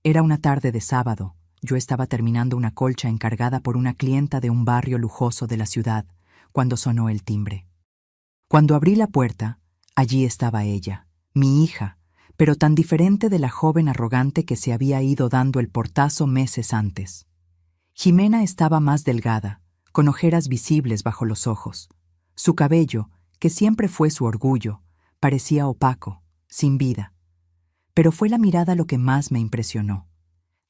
Era una tarde de sábado. Yo estaba terminando una colcha encargada por una clienta de un barrio lujoso de la ciudad, cuando sonó el timbre. Cuando abrí la puerta, allí estaba ella, mi hija, pero tan diferente de la joven arrogante que se había ido dando el portazo meses antes. Jimena estaba más delgada, con ojeras visibles bajo los ojos. Su cabello, que siempre fue su orgullo, parecía opaco, sin vida. Pero fue la mirada lo que más me impresionó.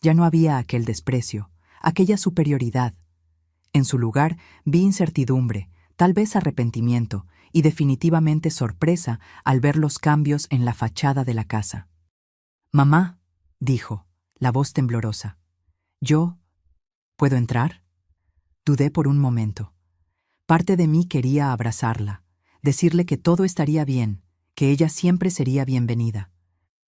Ya no había aquel desprecio, aquella superioridad. En su lugar, vi incertidumbre, tal vez arrepentimiento, y definitivamente sorpresa al ver los cambios en la fachada de la casa. «Mamá», dijo, la voz temblorosa. «¿Puedo entrar?» Dudé por un momento. Parte de mí quería abrazarla, decirle que todo estaría bien, que ella siempre sería bienvenida.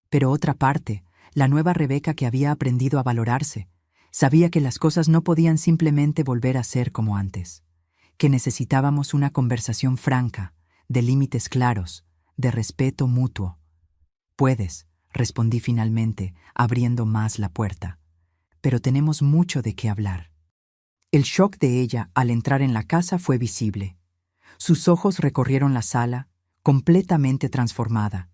Pero otra parte, la nueva Rebeca que había aprendido a valorarse, sabía que las cosas no podían simplemente volver a ser como antes, que necesitábamos una conversación franca, de límites claros, de respeto mutuo. «Puedes», respondí finalmente, abriendo más la puerta. «Pero tenemos mucho de qué hablar». El shock de ella al entrar en la casa fue visible. Sus ojos recorrieron la sala, completamente transformada.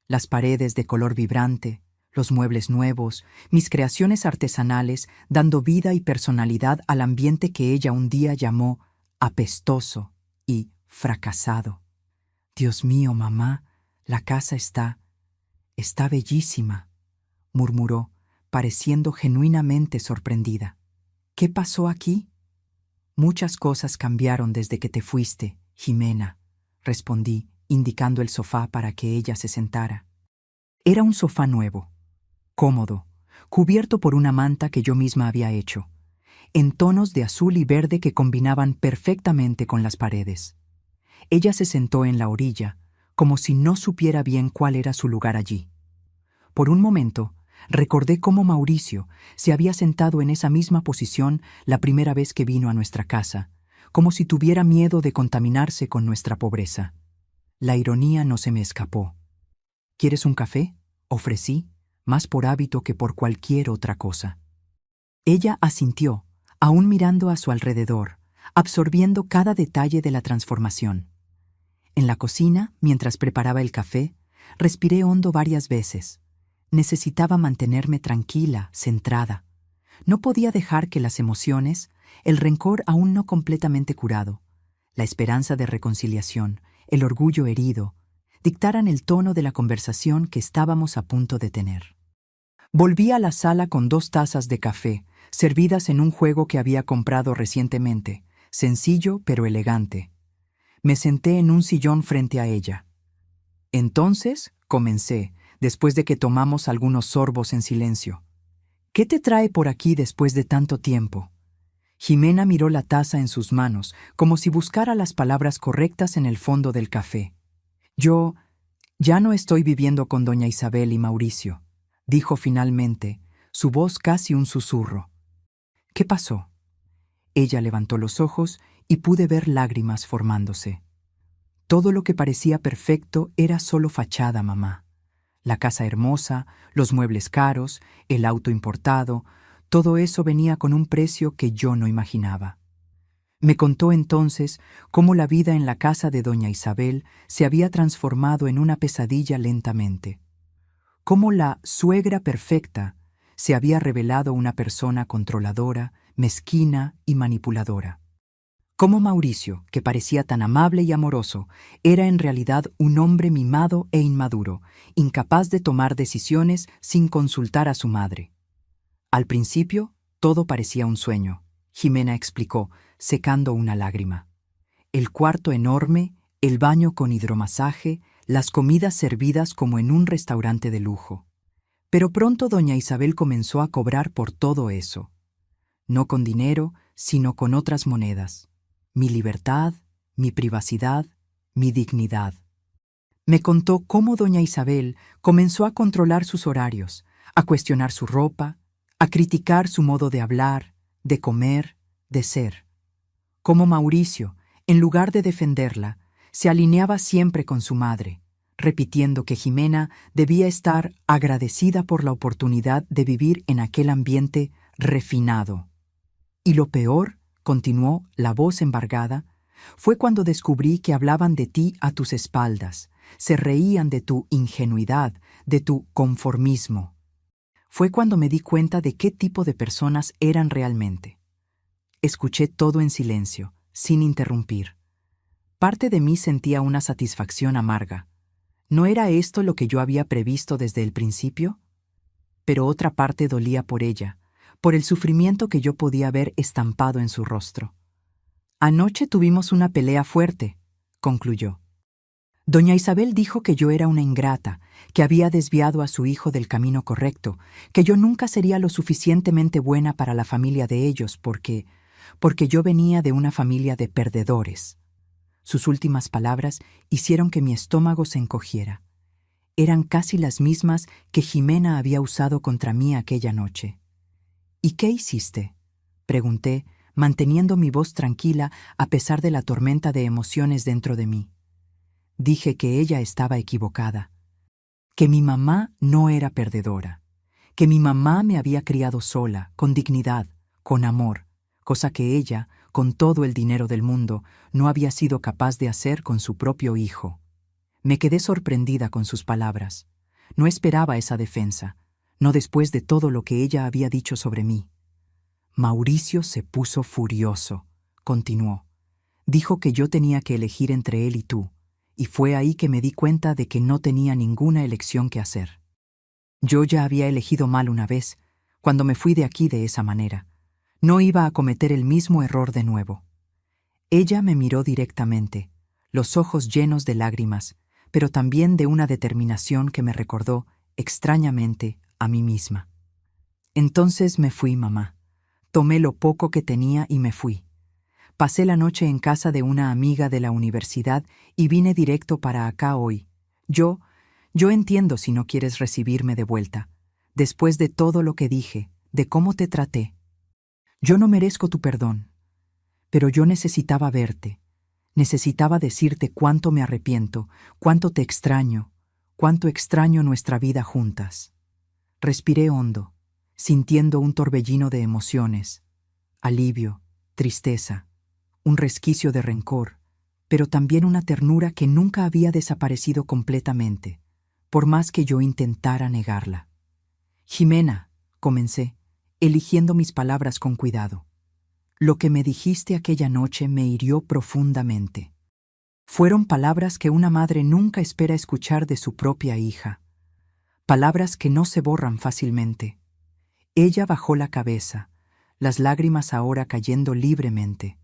Las paredes de color vibrante, los muebles nuevos, mis creaciones artesanales dando vida y personalidad al ambiente que ella un día llamó apestoso y fracasado. «Dios mío, mamá, la casa está bellísima», murmuró, pareciendo genuinamente sorprendida. «¿Qué pasó aquí?» «Muchas cosas cambiaron desde que te fuiste, Jimena», respondí, indicando el sofá para que ella se sentara. Era un sofá nuevo, cómodo, cubierto por una manta que yo misma había hecho, en tonos de azul y verde que combinaban perfectamente con las paredes. Ella se sentó en la orilla, como si no supiera bien cuál era su lugar allí. Por un momento, recordé cómo Mauricio se había sentado en esa misma posición la primera vez que vino a nuestra casa, como si tuviera miedo de contaminarse con nuestra pobreza. La ironía no se me escapó. «¿Quieres un café?», ofrecí, más por hábito que por cualquier otra cosa. Ella asintió, aún mirando a su alrededor, absorbiendo cada detalle de la transformación. En la cocina, mientras preparaba el café, respiré hondo varias veces. Necesitaba mantenerme tranquila, centrada. No podía dejar que las emociones, el rencor aún no completamente curado, la esperanza de reconciliación, el orgullo herido, dictaran el tono de la conversación que estábamos a punto de tener. Volví a la sala con 2 tazas de café, servidas en un juego que había comprado recientemente, sencillo pero elegante. Me senté en un sillón frente a ella. «Entonces», comencé, después de que tomamos algunos sorbos en silencio, «¿qué te trae por aquí después de tanto tiempo?» Jimena miró la taza en sus manos, como si buscara las palabras correctas en el fondo del café. «Yo ya no estoy viviendo con doña Isabel y Mauricio», dijo finalmente, su voz casi un susurro. «¿Qué pasó?» Ella levantó los ojos y pude ver lágrimas formándose. «Todo lo que parecía perfecto era solo fachada, mamá. La casa hermosa, los muebles caros, el auto importado, todo eso venía con un precio que yo no imaginaba». Me contó entonces cómo la vida en la casa de doña Isabel se había transformado en una pesadilla lentamente. Cómo la suegra perfecta se había revelado una persona controladora, mezquina y manipuladora. Cómo Mauricio, que parecía tan amable y amoroso, era en realidad un hombre mimado e inmaduro, incapaz de tomar decisiones sin consultar a su madre. Al principio, todo parecía un sueño, Jimena explicó, secando una lágrima. El cuarto enorme, el baño con hidromasaje, las comidas servidas como en un restaurante de lujo. Pero pronto doña Isabel comenzó a cobrar por todo eso. No con dinero, sino con otras monedas. Mi libertad, mi privacidad, mi dignidad. Me contó cómo doña Isabel comenzó a controlar sus horarios, a cuestionar su ropa, a criticar su modo de hablar, de comer, de ser. Cómo Mauricio, en lugar de defenderla, se alineaba siempre con su madre, repitiendo que Jimena debía estar agradecida por la oportunidad de vivir en aquel ambiente refinado. Y lo peor, continuó la voz embargada, fue cuando descubrí que hablaban de ti a tus espaldas, se reían de tu ingenuidad, de tu conformismo. Fue cuando me di cuenta de qué tipo de personas eran realmente. Escuché todo en silencio, sin interrumpir. Parte de mí sentía una satisfacción amarga. ¿No era esto lo que yo había previsto desde el principio? Pero otra parte dolía por ella, por el sufrimiento que yo podía ver estampado en su rostro. Anoche tuvimos una pelea fuerte, concluyó. Doña Isabel dijo que yo era una ingrata, que había desviado a su hijo del camino correcto, que yo nunca sería lo suficientemente buena para la familia de ellos porque yo venía de una familia de perdedores. Sus últimas palabras hicieron que mi estómago se encogiera. Eran casi las mismas que Jimena había usado contra mí aquella noche. ¿Y qué hiciste?, pregunté, manteniendo mi voz tranquila a pesar de la tormenta de emociones dentro de mí. Dije que ella estaba equivocada, que mi mamá no era perdedora, que mi mamá me había criado sola, con dignidad, con amor, cosa que ella, con todo el dinero del mundo, no había sido capaz de hacer con su propio hijo. Me quedé sorprendida con sus palabras. No esperaba esa defensa, no después de todo lo que ella había dicho sobre mí. Mauricio se puso furioso, continuó. Dijo que yo tenía que elegir entre él y tú, y fue ahí que me di cuenta de que no tenía ninguna elección que hacer. Yo ya había elegido mal una vez, cuando me fui de aquí de esa manera. No iba a cometer el mismo error de nuevo. Ella me miró directamente, los ojos llenos de lágrimas, pero también de una determinación que me recordó, extrañamente, a mí misma. Entonces me fui, mamá. Tomé lo poco que tenía y me fui. Pasé la noche en casa de una amiga de la universidad y vine directo para acá hoy. Yo entiendo si no quieres recibirme de vuelta, después de todo lo que dije, de cómo te traté. Yo no merezco tu perdón, pero yo necesitaba verte, necesitaba decirte cuánto me arrepiento, cuánto te extraño, cuánto extraño nuestra vida juntas. Respiré hondo, sintiendo un torbellino de emociones, alivio, tristeza, un resquicio de rencor, pero también una ternura que nunca había desaparecido completamente, por más que yo intentara negarla. Jimena, comencé, eligiendo mis palabras con cuidado. Lo que me dijiste aquella noche me hirió profundamente. Fueron palabras que una madre nunca espera escuchar de su propia hija. Palabras que no se borran fácilmente. Ella bajó la cabeza, las lágrimas ahora cayendo libremente.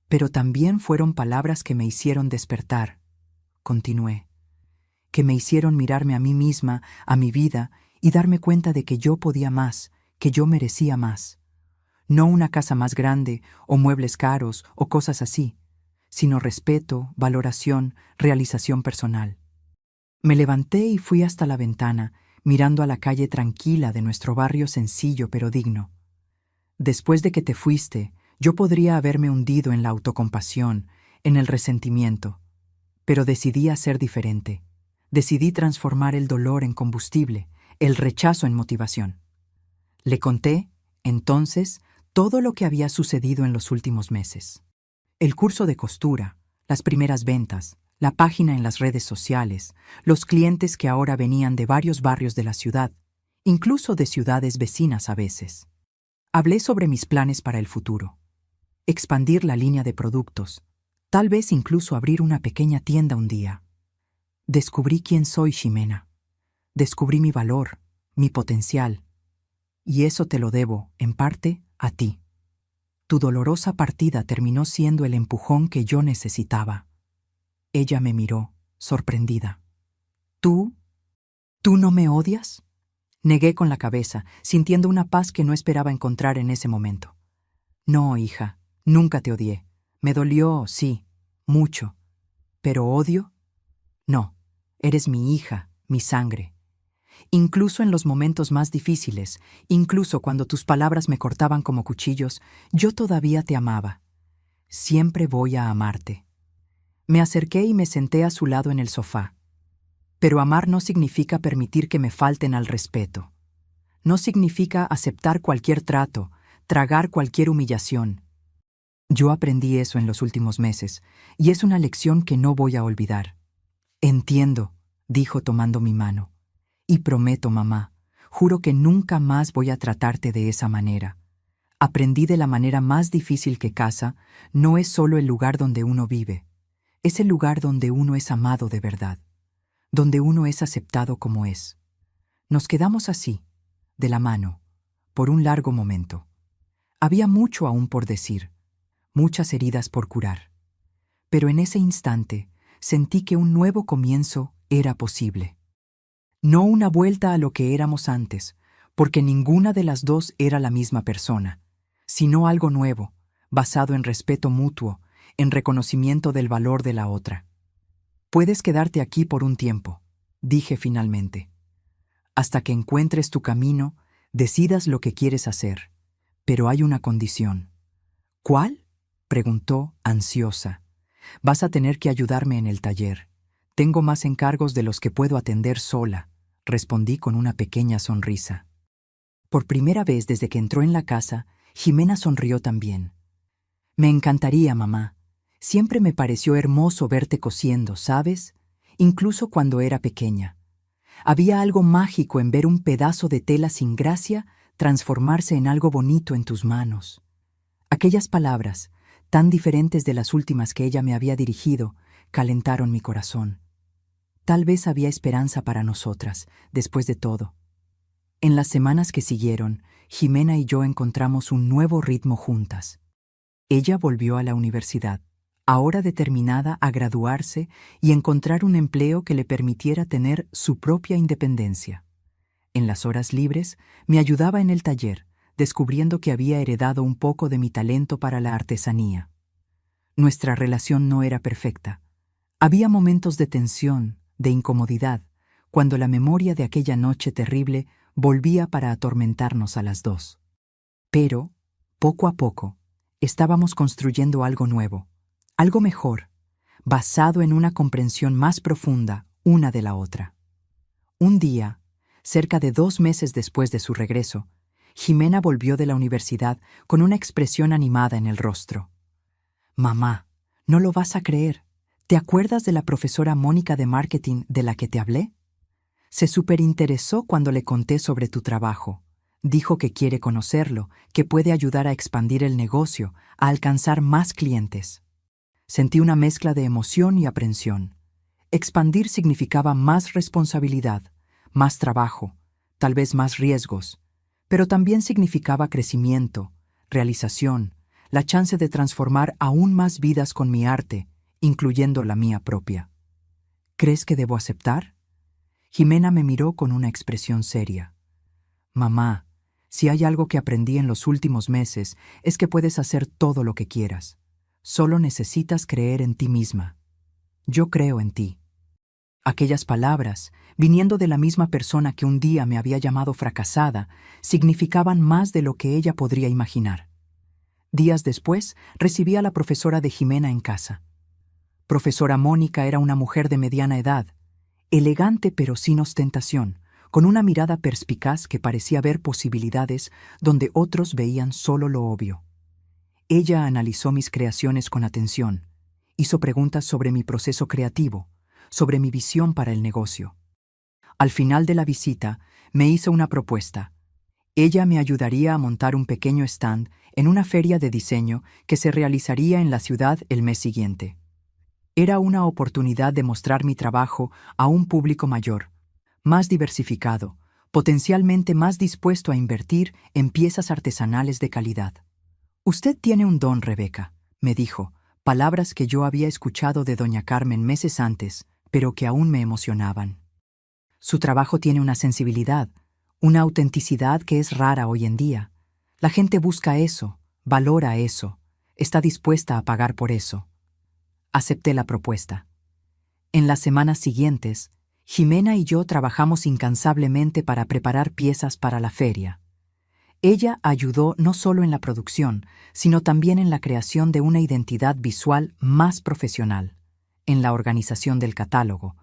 Pero también fueron palabras que me hicieron despertar, continué, que me hicieron mirarme a mí misma, a mi vida, y darme cuenta de que yo podía más, que yo merecía más. No una casa más grande, o muebles caros, o cosas así, sino respeto, valoración, realización personal. Me levanté y fui hasta la ventana, mirando a la calle tranquila de nuestro barrio sencillo pero digno. Después de que te fuiste, yo podría haberme hundido en la autocompasión, en el resentimiento, pero decidí hacer diferente. Decidí transformar el dolor en combustible, el rechazo en motivación. Le conté, entonces, todo lo que había sucedido en los últimos meses. El curso de costura, las primeras ventas, la página en las redes sociales, los clientes que ahora venían de varios barrios de la ciudad, incluso de ciudades vecinas a veces. Hablé sobre mis planes para el futuro. Expandir la línea de productos, tal vez incluso abrir una pequeña tienda un día. Descubrí quién soy, Ximena. Descubrí mi valor, mi potencial. Y eso te lo debo, en parte, a ti. Tu dolorosa partida terminó siendo el empujón que yo necesitaba. Ella me miró, sorprendida. ¿Tú no me odias?, negué con la cabeza, sintiendo una paz que no esperaba encontrar en ese momento. No, hija, nunca te odié. Me dolió, sí, mucho. ¿Pero odio? No, eres mi hija, mi sangre. Incluso en los momentos más difíciles, incluso cuando tus palabras me cortaban como cuchillos, yo todavía te amaba. Siempre voy a amarte. Me acerqué y me senté a su lado en el sofá. Pero amar no significa permitir que me falten al respeto. No significa aceptar cualquier trato, tragar cualquier humillación. Yo aprendí eso en los últimos meses, y es una lección que no voy a olvidar. Entiendo, dijo tomando mi mano. Y prometo, mamá, juro que nunca más voy a tratarte de esa manera. Aprendí de la manera más difícil que casa, no es solo el lugar donde uno vive, es el lugar donde uno es amado de verdad, donde uno es aceptado como es. Nos quedamos así, de la mano, por un largo momento. Había mucho aún por decir, muchas heridas por curar. Pero en ese instante sentí que un nuevo comienzo era posible. No una vuelta a lo que éramos antes, porque ninguna de las dos era la misma persona, sino algo nuevo, basado en respeto mutuo, en reconocimiento del valor de la otra. Puedes quedarte aquí por un tiempo, dije finalmente. Hasta que encuentres tu camino, decidas lo que quieres hacer. Pero hay una condición. ¿Cuál? Preguntó, ansiosa. Vas a tener que ayudarme en el taller. Tengo más encargos de los que puedo atender sola, respondí con una pequeña sonrisa. Por primera vez desde que entró en la casa, Jimena sonrió también. Me encantaría, mamá. Siempre me pareció hermoso verte cosiendo, ¿sabes? Incluso cuando era pequeña. Había algo mágico en ver un pedazo de tela sin gracia transformarse en algo bonito en tus manos. Aquellas palabras, tan diferentes de las últimas que ella me había dirigido, calentaron mi corazón. Tal vez había esperanza para nosotras, después de todo. En las semanas que siguieron, Jimena y yo encontramos un nuevo ritmo juntas. Ella volvió a la universidad, ahora determinada a graduarse y encontrar un empleo que le permitiera tener su propia independencia. En las horas libres, me ayudaba en el taller, descubriendo que había heredado un poco de mi talento para la artesanía. Nuestra relación no era perfecta. Había momentos de tensión, de incomodidad, cuando la memoria de aquella noche terrible volvía para atormentarnos a las dos. Pero, poco a poco, estábamos construyendo algo nuevo, algo mejor, basado en una comprensión más profunda una de la otra. Un día, cerca de 2 meses después de su regreso, Jimena volvió de la universidad con una expresión animada en el rostro. Mamá, no lo vas a creer. ¿Te acuerdas de la profesora Mónica de marketing de la que te hablé? Se superinteresó cuando le conté sobre tu trabajo. Dijo que quiere conocerlo, que puede ayudar a expandir el negocio, a alcanzar más clientes. Sentí una mezcla de emoción y aprensión. Expandir significaba más responsabilidad, más trabajo, tal vez más riesgos, pero también significaba crecimiento, realización, la chance de transformar aún más vidas con mi arte, incluyendo la mía propia. ¿Crees que debo aceptar? Jimena me miró con una expresión seria. Mamá, si hay algo que aprendí en los últimos meses es que puedes hacer todo lo que quieras. Solo necesitas creer en ti misma. Yo creo en ti. Aquellas palabras, viniendo de la misma persona que un día me había llamado fracasada, significaban más de lo que ella podría imaginar. Días después, recibí a la profesora de Jimena en casa. Profesora Mónica era una mujer de mediana edad, elegante pero sin ostentación, con una mirada perspicaz que parecía ver posibilidades donde otros veían solo lo obvio. Ella analizó mis creaciones con atención, hizo preguntas sobre mi proceso creativo, sobre mi visión para el negocio. Al final de la visita, me hizo una propuesta. Ella me ayudaría a montar un pequeño stand en una feria de diseño que se realizaría en la ciudad el mes siguiente. Era una oportunidad de mostrar mi trabajo a un público mayor, más diversificado, potencialmente más dispuesto a invertir en piezas artesanales de calidad. Usted tiene un don, Rebeca, me dijo, palabras que yo había escuchado de doña Carmen meses antes, pero que aún me emocionaban. Su trabajo tiene una sensibilidad, una autenticidad que es rara hoy en día. La gente busca eso, valora eso, está dispuesta a pagar por eso. Acepté la propuesta. En las semanas siguientes, Jimena y yo trabajamos incansablemente para preparar piezas para la feria. Ella ayudó no solo en la producción, sino también en la creación de una identidad visual más profesional, en la organización del catálogo,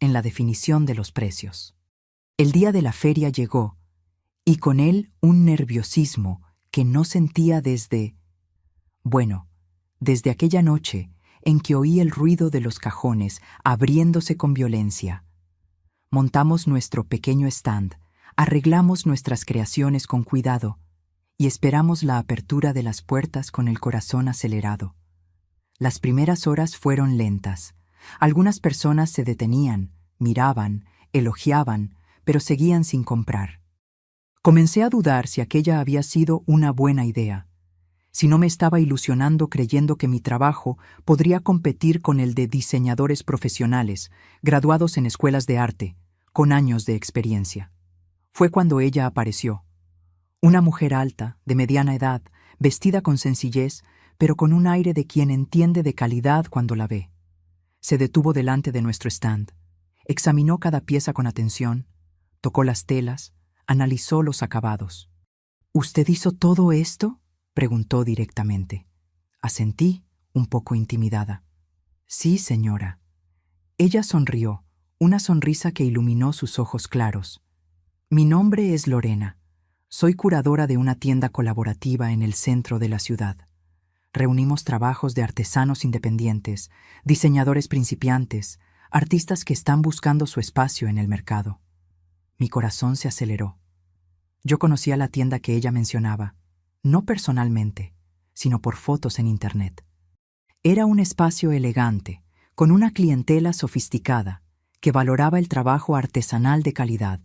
en la definición de los precios. El día de la feria llegó, y con él un nerviosismo que no sentía desde aquella noche en que oí el ruido de los cajones abriéndose con violencia. Montamos nuestro pequeño stand, arreglamos nuestras creaciones con cuidado y esperamos la apertura de las puertas con el corazón acelerado. Las primeras horas fueron lentas. Algunas personas se detenían, miraban, elogiaban, pero seguían sin comprar. Comencé a dudar si aquella había sido una buena idea. si no me estaba ilusionando creyendo que mi trabajo podría competir con el de diseñadores profesionales, graduados en escuelas de arte, con años de experiencia. Fue cuando ella apareció. Una mujer alta, de mediana edad, vestida con sencillez, pero con un aire de quien entiende de calidad cuando la ve. Se detuvo delante de nuestro stand, examinó cada pieza con atención, tocó las telas, analizó los acabados. ¿Usted hizo todo esto?, preguntó directamente. Asentí, un poco intimidada. Sí, señora. Ella sonrió, una sonrisa que iluminó sus ojos claros. Mi nombre es Lorena. Soy curadora de una tienda colaborativa en el centro de la ciudad. Reunimos trabajos de artesanos independientes, diseñadores principiantes, artistas que están buscando su espacio en el mercado. Mi corazón se aceleró. Yo conocía la tienda que ella mencionaba, no personalmente, sino por fotos en Internet. Era un espacio elegante, con una clientela sofisticada, que valoraba el trabajo artesanal de calidad.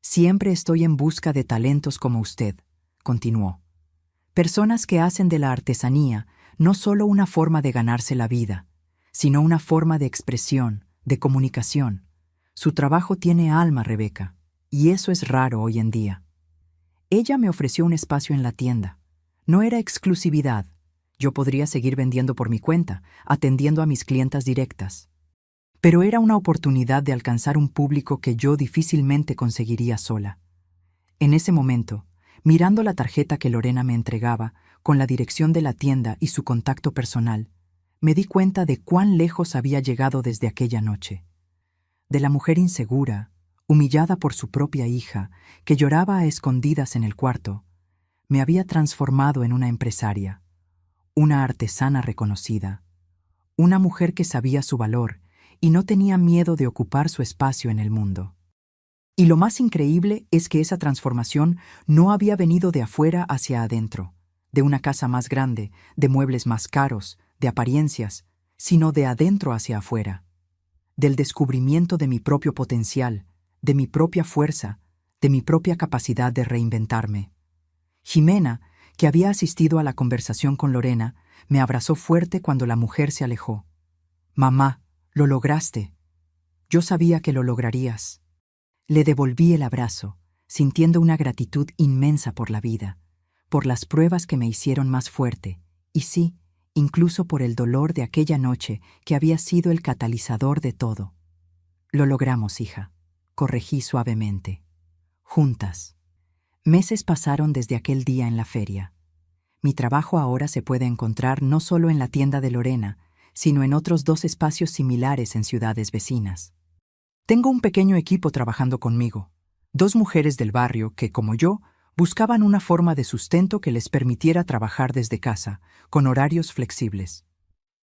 Siempre estoy en busca de talentos como usted, continuó. Personas que hacen de la artesanía no solo una forma de ganarse la vida, sino una forma de expresión, de comunicación. Su trabajo tiene alma, Rebeca, y eso es raro hoy en día. Ella me ofreció un espacio en la tienda. No era exclusividad. Yo podría seguir vendiendo por mi cuenta, atendiendo a mis clientas directas. Pero era una oportunidad de alcanzar un público que yo difícilmente conseguiría sola. En ese momento, mirando la tarjeta que Lorena me entregaba, con la dirección de la tienda y su contacto personal, me di cuenta de cuán lejos había llegado desde aquella noche. De la mujer insegura, humillada por su propia hija, que lloraba a escondidas en el cuarto, me había transformado en una empresaria, una artesana reconocida, una mujer que sabía su valor y no tenía miedo de ocupar su espacio en el mundo. Y lo más increíble es que esa transformación no había venido de afuera hacia adentro, de una casa más grande, de muebles más caros, de apariencias, sino de adentro hacia afuera, del descubrimiento de mi propio potencial, de mi propia fuerza, de mi propia capacidad de reinventarme. Jimena, que había asistido a la conversación con Lorena, me abrazó fuerte cuando la mujer se alejó. «Mamá, lo lograste. Yo sabía que lo lograrías». Le devolví el abrazo, sintiendo una gratitud inmensa por la vida, por las pruebas que me hicieron más fuerte, y sí, incluso por el dolor de aquella noche que había sido el catalizador de todo. «Lo logramos, hija», corregí suavemente. «Juntas». Meses pasaron desde aquel día en la feria. Mi trabajo ahora se puede encontrar no solo en la tienda de Lorena, sino en otros 2 espacios similares en ciudades vecinas. Tengo un pequeño equipo trabajando conmigo, 2 mujeres del barrio que, como yo, buscaban una forma de sustento que les permitiera trabajar desde casa, con horarios flexibles.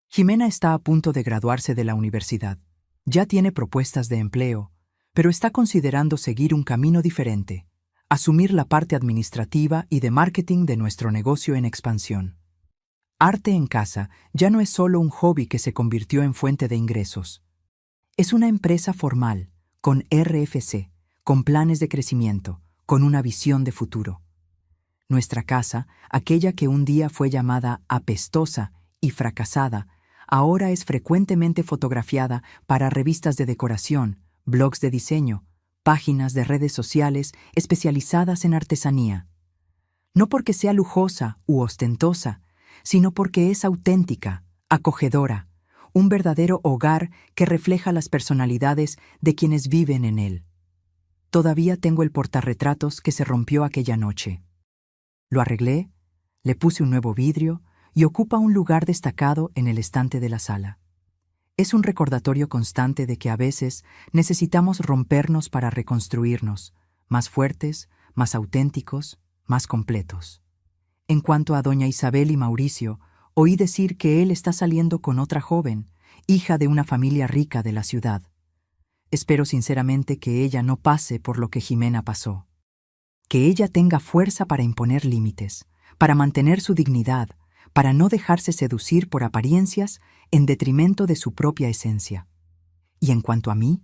Jimena está a punto de graduarse de la universidad. Ya tiene propuestas de empleo, pero está considerando seguir un camino diferente, asumir la parte administrativa y de marketing de nuestro negocio en expansión. Arte en Casa ya no es solo un hobby que se convirtió en fuente de ingresos. Es una empresa formal, con RFC, con planes de crecimiento, con una visión de futuro. Nuestra casa, aquella que un día fue llamada apestosa y fracasada, ahora es frecuentemente fotografiada para revistas de decoración, blogs de diseño, páginas de redes sociales especializadas en artesanía. No porque sea lujosa u ostentosa, sino porque es auténtica, acogedora, un verdadero hogar que refleja las personalidades de quienes viven en él. Todavía tengo el portarretratos que se rompió aquella noche. Lo arreglé, le puse un nuevo vidrio y ocupa un lugar destacado en el estante de la sala. Es un recordatorio constante de que a veces necesitamos rompernos para reconstruirnos, más fuertes, más auténticos, más completos. En cuanto a doña Isabel y Mauricio, oí decir que él está saliendo con otra joven, hija de una familia rica de la ciudad. Espero sinceramente que ella no pase por lo que Jimena pasó. Que ella tenga fuerza para imponer límites, para mantener su dignidad, para no dejarse seducir por apariencias en detrimento de su propia esencia. Y en cuanto a mí,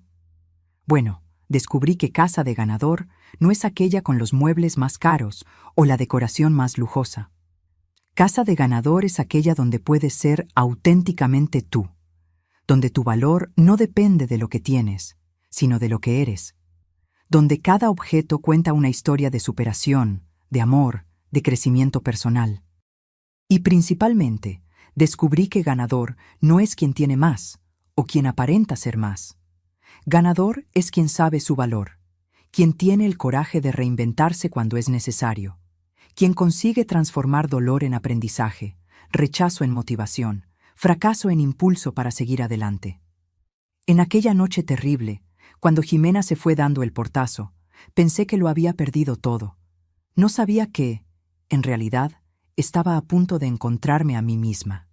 bueno, descubrí que casa de ganador no es aquella con los muebles más caros o la decoración más lujosa. Casa de ganador es aquella donde puedes ser auténticamente tú, donde tu valor no depende de lo que tienes, sino de lo que eres, donde cada objeto cuenta una historia de superación, de amor, de crecimiento personal. Y principalmente, descubrí que ganador no es quien tiene más, o quien aparenta ser más. Ganador es quien sabe su valor, quien tiene el coraje de reinventarse cuando es necesario, quien consigue transformar dolor en aprendizaje, rechazo en motivación, fracaso en impulso para seguir adelante. En aquella noche terrible, cuando Jimena se fue dando el portazo, pensé que lo había perdido todo. No sabía que, en realidad, estaba a punto de encontrarme a mí misma.